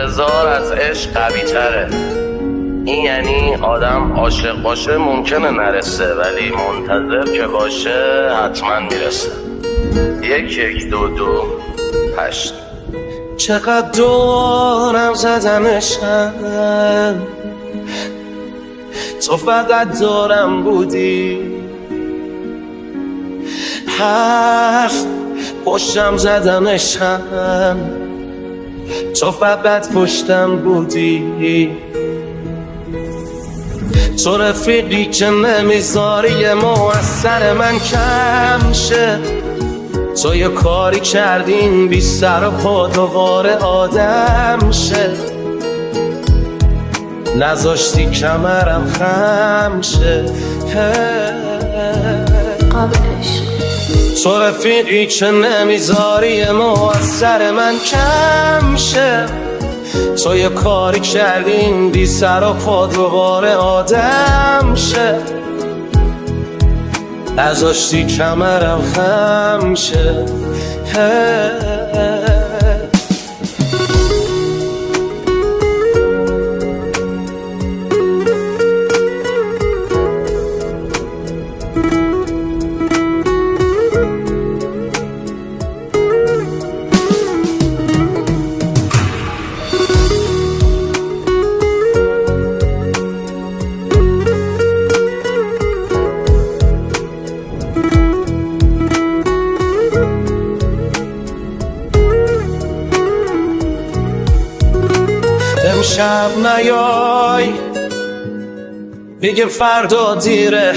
انتظار از عشق قوی تره. این یعنی آدم عاشق باشه ممکنه نرسه، ولی منتظر که باشه حتما میرسه. 1-1-2-2-8. چقدر دورم زدمشم، تو فقط دورم بودی. حرف پشتم زدمشم، تو فقط پشتم بودی. تو رفیقی که نمیذاری موثر من کم شه. تو یه کاری کردین بی سر و پا دوباره آدم شه. نذاشتی کمرم خم شه. تو رفیقی که نمیذاری موثر من کم شه. تو یه کاری کردین بی سر و پا دوباره آدم شه. نذاشتی کمرم خم شه. امشب نیای بگه فردا دیره.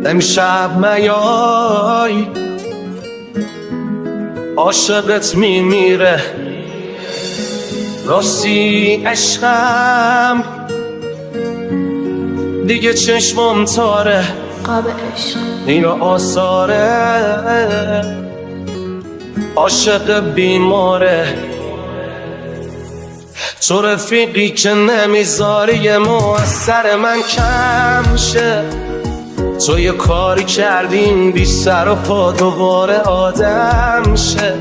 امشب نیای عاشقت میمیره. راستی عشقم دیگه چشمم تاره. اینو آثاره عاشق بیماره. تو رفیقی که نمیذاری موثر من کم شه. تو یه کاری کردین بی سر و پا دوباره آدم شه.